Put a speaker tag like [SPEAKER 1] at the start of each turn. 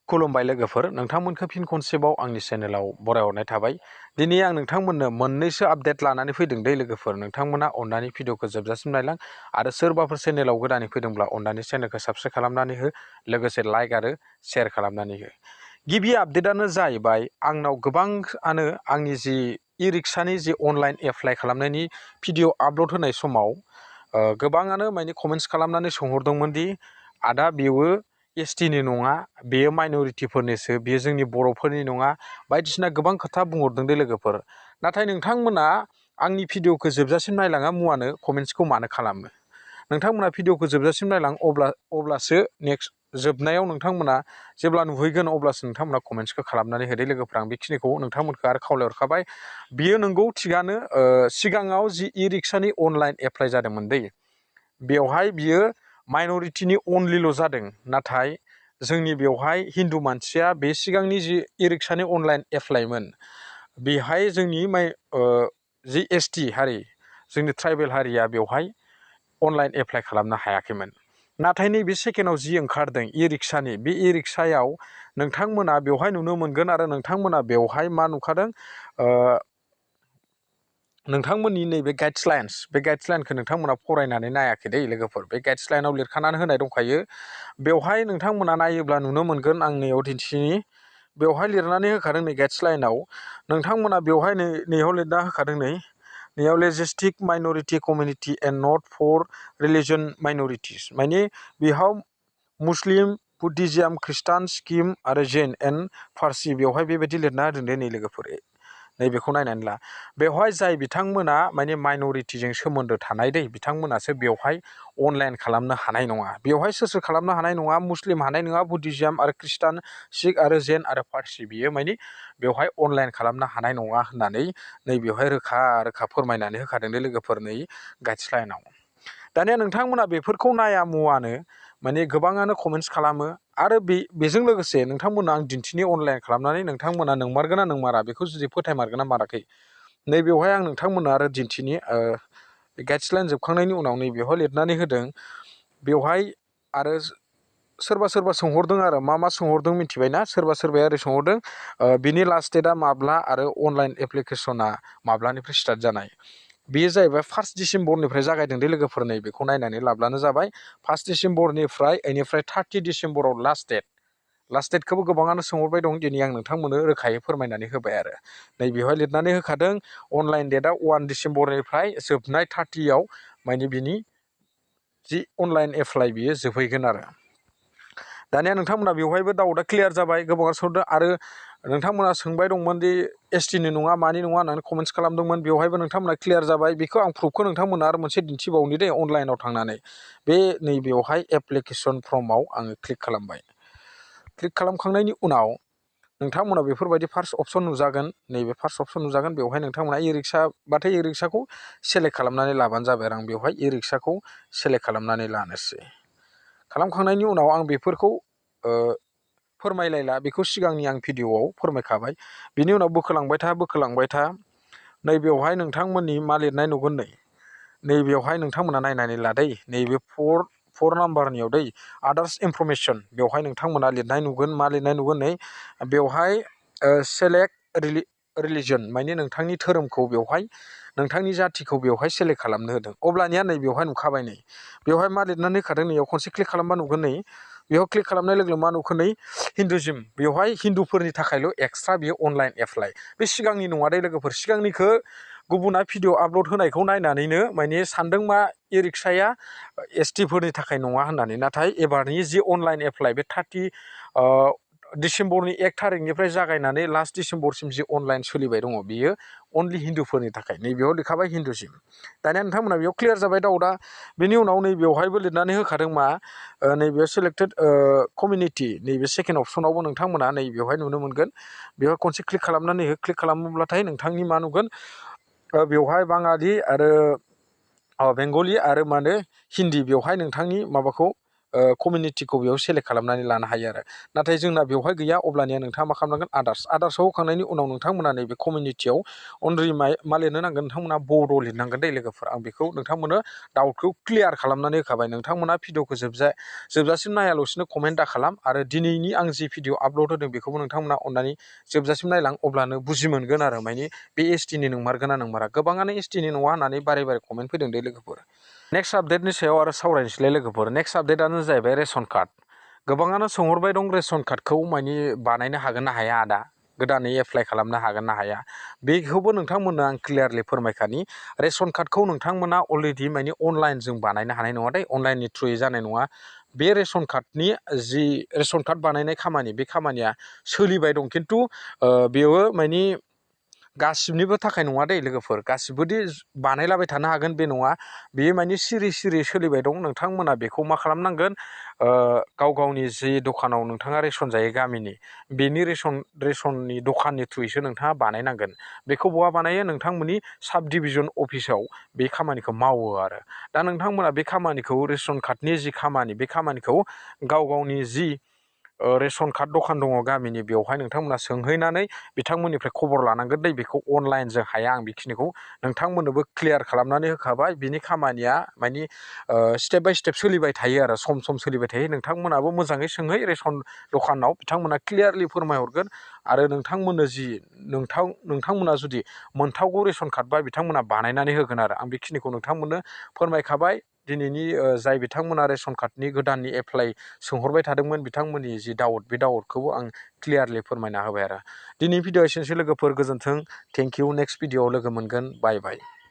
[SPEAKER 1] खुलुमबाय लोगोफोर नोंथांमोनखौ फिन खनसेबाव आंनि चेनेलाव बरायहरनाय थाबाय। दिनै आं नोंथांमोननो मोननैसो आपडेट लानानै फैदों दै लोगोफोर। नोंथांमोना अननानै भिडिअखौ जोबजासिम नायलां आरो सोरबाफोर चेनेलाव गोदानै फैदोंब्ला अननानै चेनेलखौ साबस्क्राइब खालामनानै हो, लोगोसे लाइक आरो शेयार खालामनानै हो। गिबि आपडेटआनो जाहैबाय आंनाव गोबाङानो आंनि जि ई-रिक्सानि जि अनलाइन एप्लाइ खालामनायनि भिडिअ आपल'ड होनाय समाव गोबाङानो माने कमेन्ट्स खालामनानै सोंहरदोंमोन दि आदा बेयो एसटिनि नङा, बेयो माइन'रिटिफोरनिसो, बेयो जोंनि बर'फोरनि नङा, बायदिसिना गोबां खोथा बुंहरदों दे लोगोफोर। नाथाय नोंथांमोना आंनि भिडिअखौ जोबजासिम नायलाङा मुवानो कमेन्ट्सखौ मानो खालामो? नोंथांमोना भिडिअखौ जोबजासिम नायलां अब्लासो नेक्स्ट जोबनायाव नोंथांमोना जेब्ला नुहैगोन अब्लासो नोंथांमोना कमेन्ट्सखौ खालामनानै होदो लोगोफोर। आं बेखिनिखौ नोंथांमोनखौ आरो खावलायहरखाबाय। बियो नंगौ थिगानो, सिगाङाव जि ई-रिक्सानि अनलाइन एप्लाइ जादोंमोन दै, बेवहाय बियो माइन'रिटिनि अनलिल' जादों। नाथाय जोंनि बेवहाय हिन्दु मानसिया बे सिगांनि जि ई-रिक्सानि अनलाइन एप्लाइमोन बेहाय जोंनि जि एसटि हारि, जोंनि ट्राइबेल हारिया बेवहाय अनलाइन एप्लाइ खालामनो हायाखैमोन। नाथाय नैबे सेकेन्डआव जि ओंखारदों ई-रिक्सानि, बे ई-रिक्सायाव नोंथांमोना बेवहाय नुनो मोनगोन आरो नोंथांमोना बेवहाय मा नुखादों, नोंथांमोननि नैबे गाइडलाइन्स, बे गाइडलाइनखौ नोंथांमोना फरायनानै नायाखै दै लोगोफोर। बे गाइडलाइनाव लिरखानानै होनाय दंखायो। बेवहाय नोंथांमोना नायोब्ला नुनो मोनगोन, आं नैयाव दिन्थिनि, बेवहाय लिरनानै होखादों नै गाइडलाइनाव। नोंथांमोना बेवहाय नैयाव लिरना होखादों नैयाव linguistic minority community and not for religion minorities, माने बेयाव मुस्लिम, बुद्धिज्म, ख्रिस्टान, सिकिम आरो जैन एन्ड फारसि, बेवहाय बेबायदि लिरना होदों दे नै लोगोफोर। नैबेखौ नायनानै ला। बेवहाय जाय बिथांमोना माने माइन'रिटिजों सोमोन्दो थानाय दै, बिथांमोनासो बेवहाय अनलाइन खालामनो हानाय नङा। बेवहाय सोर खालामनो हानाय नङा? मुस्लिम हानाय नङा, बुद्धिज्म आरो ख्रिस्टान, सिख आरो जैन आरो फारसि, बियो माने बेवहाय अनलाइन खालामनो हानाय नङा होननानै नै बेवहाय रोखा रोखा फोरमायनानै होखादों दे लोगोफोर नै गाइडलाइनाव। दानिया नोंथांमोना बेफोरखौ नाया मुवानो माने गोबाङानो कमेन्ट्स खालामो आरो बेजों लोगोसे नोंथांमोना आं दिन्थिनि अनलाइन खालामनानै नोंथांमोना नंमारगोन ना नंमारा, बेखौ जुदि फोथायमारगोन ना माराखै, नैबेवहाय आं नोंथांमोना आरो दिन्थिनि। गाइडलाइन जोबखांनायनि उनाव नैबेवहाय लिरनानै होदों। बेवहाय आरो सोरबा सोंहरदों आरो मा सोंहरदों मिथिबायना? सोरबाया ओरै सोंहरदों, बिनि लास्ट डेटआ माब्ला आरो अनलाइन एप्लिकेसना माब्लानिफ्राय स्टार्ट जानाय? बेयो जाहैबाय 1 डिसेम्बरनिफ्राय जागायदों दे लोगोफोर। नै बेखौ नायनानै लाब्लानो जाबाय। 1 डिसेम्बरनिफ्राय 30 डिसेम्बराव लास्ट डेटखौबो गोबाङानो सोंहरबाय दं। दिनै आं नोंथांमोननो रोखायै फोरमायनानै होबाय आरो नै बेवहाय लिरनानै होखादों अनलाइन डेटआ 1 डिसेम्बरनिफ्राय जोबनाय 30आव माने बिनि जि अनलाइन एप्लाइ बियो जोबहैगोन आरो। दानिया नोंथांमोना बेवहायबो दाउटआ क्लियार जाबाय। गोबाङा सोंदों आरो नोंथांमोना सोंबाय दंमोन दि एसटिनि नङा, मानि नङा होननानै कमेन्ट्स खालामदोंमोन। बेवहायबो नोंथांमोना क्लियार जाबाय। बेखौ आं प्रुफखौ नोंथांमोना आरो मोनसे दिन्थिबावनि दे। अनलाइनाव थांनानै बे नैबेयावहाय एप्लिकेसन फर्माव आङो क्लिक खालामबाय। क्लिक खालामखांनायनि उनाव नोंथांमोना बेफोरबायदि फार्स्ट अपसन नुजागोन। नैबे फार्स्ट अपसन नुजागोन। बेवहाय नोंथांमोना ई-रिक्साबाथाय ई-रिक्साखौ सेलेक्ट खालामनानै लाबानो जाबाय आरो आं बेवहाय ई-रिक्साखौ सेलेक्ट खालामनानै लानोसै। खालामखांनायनि उनाव आं बेफोरखौ फोरमायलायला, बेखौ सिगांनि आं भिडिअआव फोरमायखाबाय। बिनि उनाव बोखोलांबाय था नैबेवहाय नोंथांमोननि मा लिरनाय नुगोन नैबेवहाय नोंथांमोना नायनानै लादै। नैबे 4 नाम्बारनियाव दै, आदार्स इनफरमेसन, बेवहाय नोंथांमोना लिरनाय नुगोन। मा लिरनाय नुगोन नै बेवहाय सेलेक्ट रिलिजन, माने नोंथांनि धोरोमखौ बेवहाय, नोंथांनि जाथिखौ बेवहाय सेलेक्ट खालामनो होदों। अब्लानिया नै बेवहाय नुखाबाय। नै बेवहाय मा लिरनानै होखादों, नैयाव खनसे क्लिक खालामबा नुगोन। नै बेयाव क्लिक खालामनाय लोगो मा नुखो, नै हिन्दुजिम, बेवहाय हिन्दुफोरनि थाखायल' एक्सट्रा बेयो अनलाइन एप्लाइ। बे सिगांनि नङा दे लोगोफोर। सिगांनिखौ गुबुना भिडिअ आपल'ड होनायखौ नायनानैनो माने सानदों मा ई-रिक्साया एसटिफोरनि थाखाय नङा होननानै। नाथाय एबारनि जि अनलाइन एप्लाइ, बे 30 डिसेम्बरनि 1 थारिखनिफ्राय जागायनानै लास्ट डिसेम्बरसिम जि अनलाइन सोलिबाय दङ, बियो अनलि हिन्दुफोरनि थाखाय। नैबेयाव लिरखाबाय हिन्दुजिम। दानिया नोंथांमोना बेयाव क्लियार जाबाय दाउटआ। बेनि उनाव नैबेवहायबो लिरनानै होखादों मा, नैबेयाव सेलेक्टेड कमिउनिटि, नैबे सेकेन्ड अपसनावबो नोंथांमोना नैबेवहाय नुनो मोनगोन। बेवहाय खनसे क्लिक खालामनानै हो। क्लिक खालामोब्लाथाय नोंथांनि मा नुगोन, बेवहाय बाङालि आरो बेंगलि आरो मा होनो हिन्दी, बेवहाय नोंथांनि माबाखौ कमिउनिटिखौ बेयाव सेलेक्ट खालामनानै लानो हायो आरो नाथाय जोंना बेवहाय गैया अब्लानिया नोंथाङा मा खालामनांगोन आदार्सआव होखांनायनि उनाव नोंथांमोना नैबे कमिउनिटियाव अनलि मा लिरनो नांगोन नोंथांमोना बड' लिरनांगोन दै लोगोफोर आं बेखौ नोंथांमोननो डाउटखौ क्लियार खालामनानै होखाबाय नोंथांमोना भिडिअखौ जोबजासिम नायालासिनो कमेन्ट दा खालाम आरो दिनैनि आं जि भिडिअ आपल'ड होदों बेखौबो नोंथांमोना अननानै जोबजासिम नायलां अब्लानो बुजि मोनगोन आरो माने बे एसटिनि नंमारगोना नंमारा गोबाङानो एसटिनि नङा होननानै बारे कमेन्ट फैदों दे लोगोफोर नेक्स्ट आपडेटनि सायाव आरो सावरायनोसैलाय लोगोफोर नेक्स्ट आपडेटआनो जाहैबाय रेशन कार्ड गोबाङानो सोंहरबाय दं रेशन कार्डखौ माने बानायनो हागोन ना हाया आदा गोदानै एप्लाइ खालामनो हागोन ना हाया बेखौबो नोंथांमोननो आं क्लियारलि फोरमायखानि रेशन कार्डखौ नोंथांमोना अलरेडि माने अनलाइनजों बानायनो हानाय नङा दै अनलाइननि थ्रुयै जानाय नङा बे रेशन कार्डनि जि रेशन कार्ड बानायनाय खामानि बे खामानिया सोलिबाय दं खिन्थु बेयो माने गासिबनिबो थाखाय नङा दै लोगोफोर गासिबोदि बानायलाबाय थानो हागोन बे नङा बेयो माने सिरि सोलिबाय दं नोंथांमोना बेखौ मा खालामनांगोन गाव गावनि जि दखानाव नोंथाङा रेशन जायो गामिनि बेनि रेशननि दखाननि थ्रुयैसो नोंथाङा बानायनांगोन बेखौ बहा बानायो नोंथांमोननि साब डिभिजन अफिसाव बे खामानिखौ मावो आरो दा नोंथांमोना बे खामानिखौ रेशन कार्डनि जि खामानि बे खामानिखौ गाव गावनि जि रेशन कार्ड दखान दङ गामिनि बेवहाय नोंथांमोना सोंहैनानै बिथांमोननिफ्राय खबर लानांगोन दै बेखौ अनलाइनजों हाया आं बेखिनिखौ नोंथांमोननोबो क्लियार खालामनानै होखाबाय बिनि खामानिया माने स्टेप बाय स्टेप सोलिबाय थायो आरो सम सोलिबाय थायो नोंथांमोनाबो मोजाङै सोंहै रेशन दखानाव बिथांमोना क्लियारलि फोरमायहरगोन आरो नोंथांमोननो जि नोंथांमोना जुदि मोनथावगौ रेशन कार्डबा बिथांमोना बानायनानै होगोन आरो आं बेखिनिखौ नोंथांमोननो फोरमायखाबाय दिनैनि जाय बिथांमोना रेशन कार्डनि गोदाननि एप्लाइ सोंहरबाय थादोंमोन बिथांमोननि जि डाउट बे डाउटखौबो आं क्लियारलि फोरमायना होबाय आरो दिनै भिडिअ एसेनोसै लोगोफोर गोजोन्थों थेंक इउ नेक्स्ट भिडिअआव लोगो मोनगोन बाय